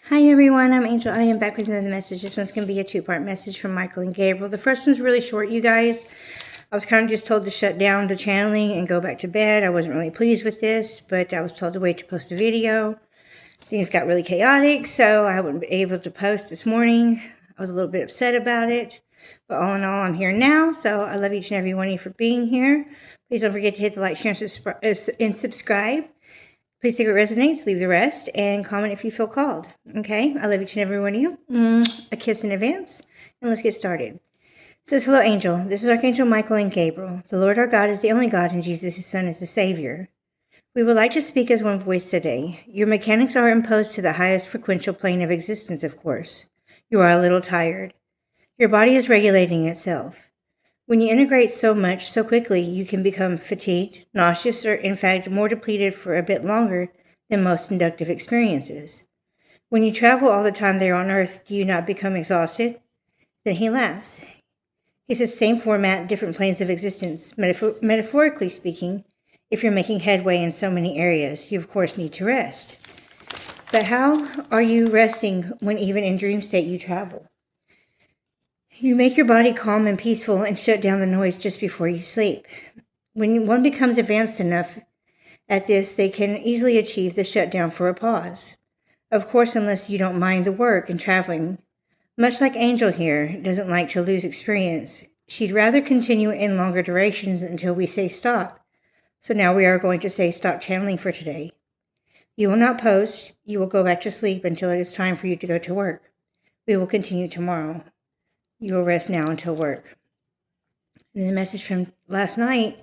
Hi everyone, I'm Angel. I am back with another message. This one's going to be a two-part message from Michael and Gabriel. The first one's really short, you guys. I was kind of just told to shut down the channeling and go back to bed. I wasn't really pleased with this, but I was told to wait to post a video. Things got really chaotic, so I wasn't able to post this morning. I was a little bit upset about it, but all in all, I'm here now, so I love each and every one of you for being here. Please don't forget to hit the like, share, and subscribe. Please take what resonates, leave the rest, and comment if you feel called. Okay? I love each and every one of you. A kiss in advance, and let's get started. It says, hello, Angel. This is Archangel Michael and Gabriel. The Lord our God is the only God, and Jesus, his Son, is the Savior. We would like to speak as one voice today. Your mechanics are imposed to the highest frequential plane of existence, of course. You are a little tired. Your body is regulating itself. When you integrate so much so quickly, you can become fatigued, nauseous, or in fact more depleted for a bit longer than most inductive experiences. When you travel all the time there on Earth, do you not become exhausted? Then he laughs. He says, same format, different planes of existence. Metaphorically speaking, if you're making headway in so many areas, you of course need to rest. But how are you resting when even in dream state you travel? You make your body calm and peaceful and shut down the noise just before you sleep. When one becomes advanced enough at this, they can easily achieve the shutdown for a pause. Of course, unless you don't mind the work and traveling. Much like Angel here doesn't like to lose experience. She'd rather continue in longer durations until we say stop. So now we are going to say stop channeling for today. You will not post. You will go back to sleep until it is time for you to go to work. We will continue tomorrow. You will rest now until work. And the message from last night,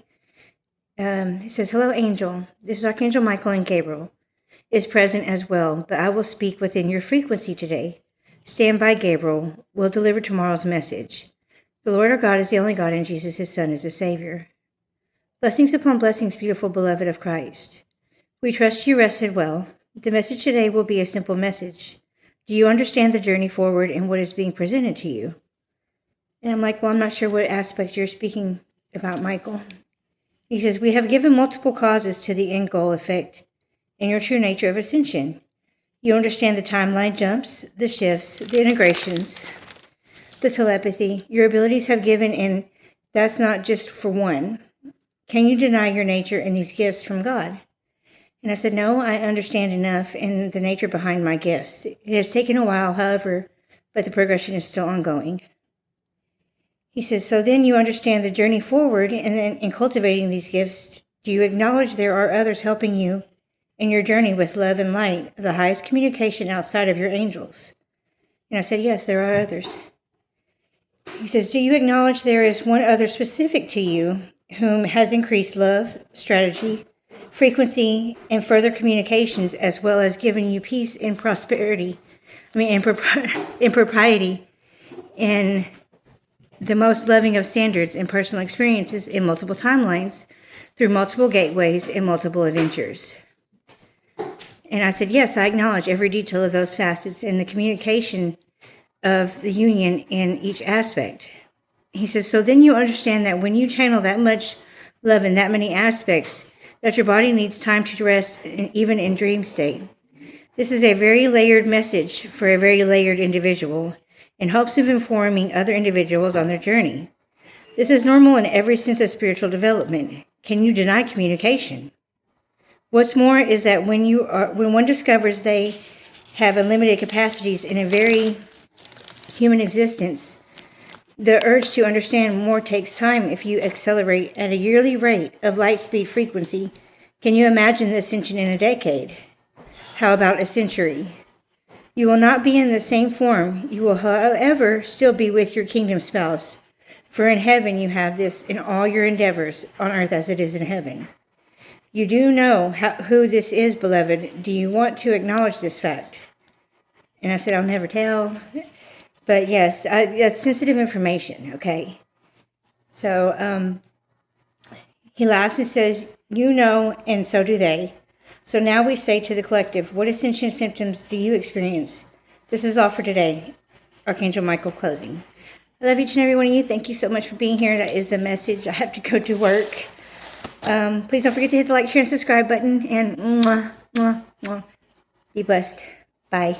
it says, hello, Angel. This is Archangel Michael and Gabriel is present as well, but I will speak within your frequency today. Stand by, Gabriel. We'll deliver tomorrow's message. The Lord our God is the only God, and Jesus, his Son, is the Savior. Blessings upon blessings, beautiful beloved of Christ. We trust you rested well. The message today will be a simple message. Do you understand the journey forward and what is being presented to you? And I'm like, well, I'm not sure what aspect you're speaking about, Michael. He says, we have given multiple causes to the end goal effect and your true nature of ascension. You understand the timeline jumps, the shifts, the integrations, the telepathy. Your abilities have given, and that's not just for one. Can you deny your nature and these gifts from God? And I said, no, I understand enough and the nature behind my gifts. It has taken a while, however, but the progression is still ongoing. He says, so then you understand the journey forward, and then in cultivating these gifts, do you acknowledge there are others helping you in your journey with love and light, the highest communication outside of your angels? And I said, yes, there are others. He says, do you acknowledge there is one other specific to you whom has increased love, strategy, frequency, and further communications, as well as given you peace and prosperity, in propriety, and the most loving of standards and personal experiences in multiple timelines through multiple gateways and multiple adventures? And I said, yes, I acknowledge every detail of those facets and the communication of the union in each aspect. He says, so then you understand that when you channel that much love in that many aspects, that your body needs time to rest, even in dream state. This is a very layered message for a very layered individual, in hopes of informing other individuals on their journey. This is normal in every sense of spiritual development. Can you deny communication? What's more is that when one discovers they have unlimited capacities in a very human existence, the urge to understand more takes time. If you accelerate at a yearly rate of light speed frequency, can you imagine the ascension in a decade? How about a century? You will not be in the same form. You will, however, still be with your kingdom spouse. For in heaven you have this in all your endeavors, on earth as it is in heaven. You do know who this is, beloved. Do you want to acknowledge this fact? And I said, I'll never tell. But yes, that's sensitive information, okay? So he laughs and says, you know, and so do they. So now we say to the collective, what ascension symptoms do you experience? This is all for today. Archangel Michael closing. I love each and every one of you. Thank you so much for being here. That is the message. I have to go to work. Please don't forget to hit the like, share, and subscribe button. And be blessed. Bye.